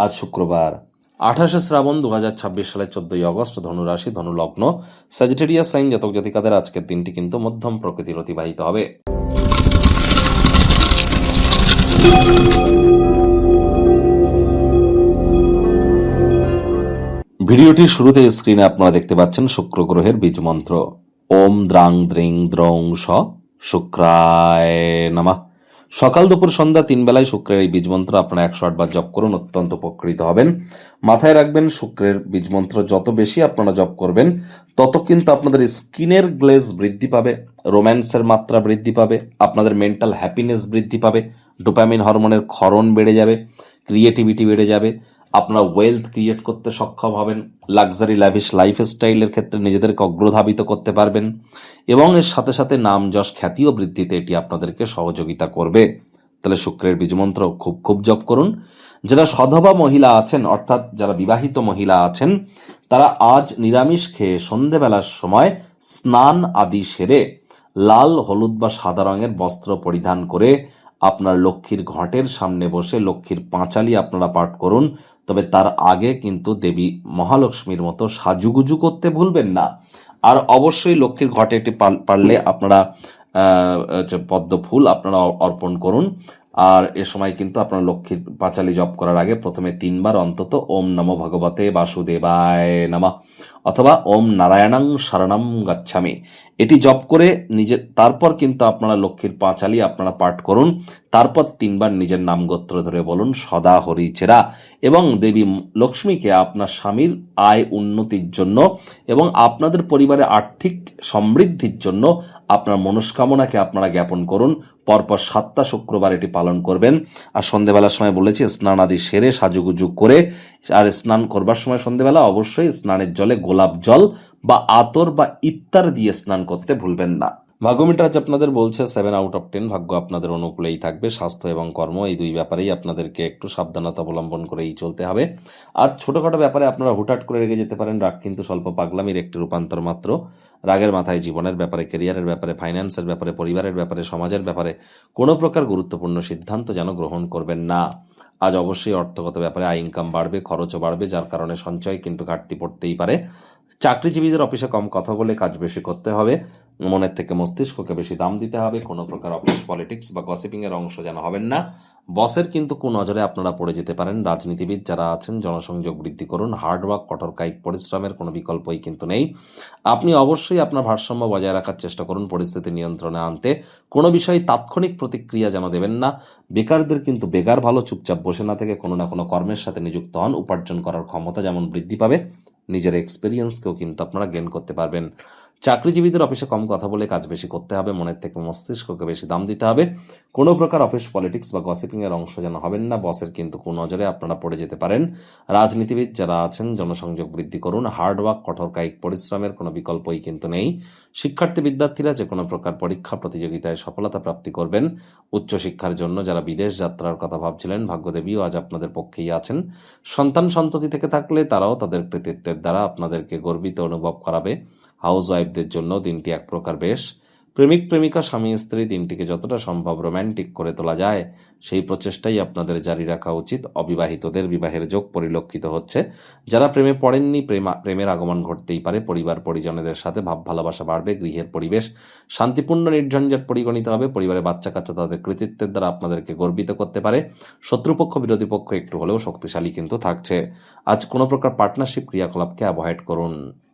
আজ শুক্রবার 28শে শ্রাবণ 2026 সালের 14ই আগস্ট, ধনুরাশি, ধনুলগ্ন, স্যাজিটেরিয়াস সাইন জাতক জাতিকাদের আজকের দিনটি কিন্তু মধ্যম প্রকৃতির অতিবাহিত হবে। ভিডিওটির শুরুতে স্ক্রিনে আপনারা দেখতে পাচ্ছেন শুক্র গ্রহের বীজ মন্ত্র ওম দ্রাং দ্রিং দ্রৌং স শুক্রায় নমঃ। সকাল দুপুর সন্ধ্যা 3 বেলায় শুক্রের এই বীজ মন্ত্র আপনারা 108 বার জপ করুন, অত্যন্ত উপকৃত হবেন। মাথায় রাখবেন, শুক্রের বীজ মন্ত্র যত বেশি আপনারা জপ করবেন তত কিন্তু আপনাদের স্কিনের গ্লেজ বৃদ্ধি পাবে, রোম্যান্সের মাত্রা বৃদ্ধি পাবে, আপনাদের মেন্টাল হ্যাপিনেস বৃদ্ধি পাবে, ডোপামিন হরমোনের ক্ষরণ বেড়ে যাবে, ক্রিয়েটিভিটি বেড়ে যাবে, আপনারা ওয়েলথ ক্রিয়েট করতে সক্ষম হবেন, লাক্সারি ল্যাভিশ লাইফস্টাইলের ক্ষেত্রে নিজেদেরকে অগ্রধাবিত করতে পারবেন এবং এর সাথে সাথে নাম যশ খ্যাতিও বৃদ্ধিতে এটি আপনাদেরকে সহযোগিতা করবে। তাহলে শুক্রের বীজমন্ত্র খুব জপ করুন। যারা সধবা মহিলা আছেন, অর্থাৎ যারা বিবাহিত মহিলা আছেন, তারা আজ নিরামিষ খেয়ে সন্ধেবেলার সময় স্নান আদি সেরে লাল, হলুদ বা সাদা রঙের বস্ত্র পরিধান করে আপনার লক্ষ্মীর ঘটের সামনে বসে লক্ষ্মীর পাঁচালি আপনারা পাঠ করুন। তবে তার আগে কিন্তু দেবী মহালক্ষ্মীর মতো সাজুগুজু করতে ভুলবেন না। আর অবশ্যই লক্ষ্মীর ঘটে একটি পারলে আপনারা পদ্ম ফুল আপনারা অর্পণ করুন। আর এ সময় কিন্তু আপনার লক্ষ্মীর পাঁচালি জপ করার আগে প্রথমে 3 বার অন্তত ওম নমো ভগবতে বাসুদেবায় নমঃ অথবা ওম নারায়ণং শরণং গচ্ছামি এটি জপ করে তারপর কিন্তু আপনারা লক্ষ্মীর পাঁচালি আপনারা পাঠ করুন। তারপর 3 বার নিজের নাম গোত্র ধরে বলুন সদা হরি চেরা, এবং দেবী লক্ষ্মীকে আপনার স্বামীর আয় উন্নতির জন্য এবং আপনাদের পরিবারে আর্থিক সমৃদ্ধির জন্য আপনার মনস্কামনাকে আপনারা জ্ঞাপন করুন। পরপর 7টা শুক্রবার এটি পালন করবেন। আর সন্ধেবেলার সময় বলেছি স্নান আদি সেরে সাজুগুজু করে, আর স্নান করবার সময় সন্ধেবেলা অবশ্যই স্নানের জলে গোলাপ জল বা আতর বা ইত্তার দিয়ে স্নান করতে ভুলবেন না। ভাগ্যমিটার আজ আপনাদের বলছে 7 আউট অফ 10, ভাগ্য আপনাদের অনুকূলেই থাকবে। স্বাস্থ্য এবং কর্ম এই দুই ব্যাপারেই আপনাদেরকে একটু সাবধানতা অবলম্বন করেই চলতে হবে। আর ছোটখাটো ব্যাপারে আপনারা হুটহাট করে রেগে যেতে পারেন, রাগ কিন্তু স্বল্প পাগলামির একটি রূপান্তর মাত্র। রাগের মাথায় জীবনের ব্যাপারে, ক্যারিয়ারের ব্যাপারে, ফাইন্যান্সের ব্যাপারে, পরিবারের ব্যাপারে, সমাজের ব্যাপারে কোনো প্রকার গুরুত্বপূর্ণ সিদ্ধান্ত যেন গ্রহণ করবেন না। আজ অবশ্যই অর্থগত ব্যাপারে আয় ইনকাম বাড়বে, খরচও বাড়বে, যার কারণে সঞ্চয় কিন্তু ঘাটতি পড়তেই পারে। চাকরিজীবীদের অফিসে কম কথা বলে কাজ বেশি করতে হবে, মনের থেকে মস্তিষ্ককে বেশি দাম দিতে হবে। কোনো প্রকার অফিস পলিটিক্স বা গসিপিং এর অংশ যেন হবেন না। বসের কিন্তু কুনজরে আপনারা পড়ে যেতে পারেন। রাজনীতিবিদ যারা আছেন জনসংযোগ বৃদ্ধি করুন। হার্ডওয়ার্ক, কঠোর কায়িক পরিশ্রমের কোনো বিকল্পই কিন্তু নেই। আপনি অবশ্যই আপনার ভারসাম্য বজায় রাখার চেষ্টা করুন, পরিস্থিতি নিয়ন্ত্রণে আনতে। কোনো বিষয়ে তাৎক্ষণিক প্রতিক্রিয়া যেন দেবেন না। বেকারদের কিন্তু বেকার ভালো, চুপচাপ বসে না থেকে কোনো না কোনো কর্মের সাথে নিযুক্ত হন। উপার্জন করার ক্ষমতা যেমন বৃদ্ধি পাবে, নিজের এক্সপিরিয়েন্সকেও কিন্তু আপনারা গেন করতে পারবেন। চাকরিজীবীদের অফিসে কম কথা বলে কাজ বেশি করতে হবে, মনের থেকে মস্তিষ্ককে বেশি দাম দিতে হবে। কোনো প্রকার অফিস পলিটিক্স বা গসিপিং এর অংশ যেন হবেন না। বসের কিন্তু কুনজরে আপনারা পড়ে যেতে পারেন। রাজনীতিবিদ যারা আছেন জনসংযোগ বৃদ্ধি করুন। হার্ডওয়ার্ক, কঠোর কায়িক পরিশ্রমের কোনো বিকল্পই কিন্তু নেই। শিক্ষার্থী বিদ্যার্থীরা যে কোনো প্রকার পরীক্ষা প্রতিযোগিতায় সফলতা প্রাপ্তি করবেন। উচ্চশিক্ষার জন্য যারা বিদেশ যাত্রার কথা ভাবছিলেন, ভাগ্যদেবীও আজ আপনাদের পক্ষেই আছেন। সন্তান সন্ততি থেকে থাকলে তারাও তাদের কৃতিত্বের দ্বারা আপনাদেরকে গর্বিত অনুভব করাবে। হাউস ওয়াইফদের জন্য দিনটি এক প্রকার বেশ। প্রেমিক প্রেমিকা, স্বামী স্ত্রী দিনটিকে যতটা সম্ভব রোম্যান্টিক করে তোলা যায় সেই প্রচেষ্টাই আপনাদের জারি রাখা উচিত। অবিবাহিতদের বিবাহের যোগ পরিলক্ষিত হচ্ছে। যারা প্রেমে পড়েননি, প্রেমের আগমন ঘটতেই পারে। পরিবার পরিজনদের সাথে ভাব ভালোবাসা বাড়বে। গৃহের পরিবেশ শান্তিপূর্ণ, নির্ঝঞ্ঝাট পরিগণিত হবে। পরিবারে বাচ্চা কাচ্চা তাদের কৃতিত্বের দ্বারা আপনাদেরকে গর্বিত করতে পারে। শত্রুপক্ষ বিরোধী পক্ষ একটু হলেও শক্তিশালী কিন্তু থাকছে। আজ কোনো প্রকার পার্টনারশিপ ক্রিয়াকলাপকে অ্যাভয়েড করুন।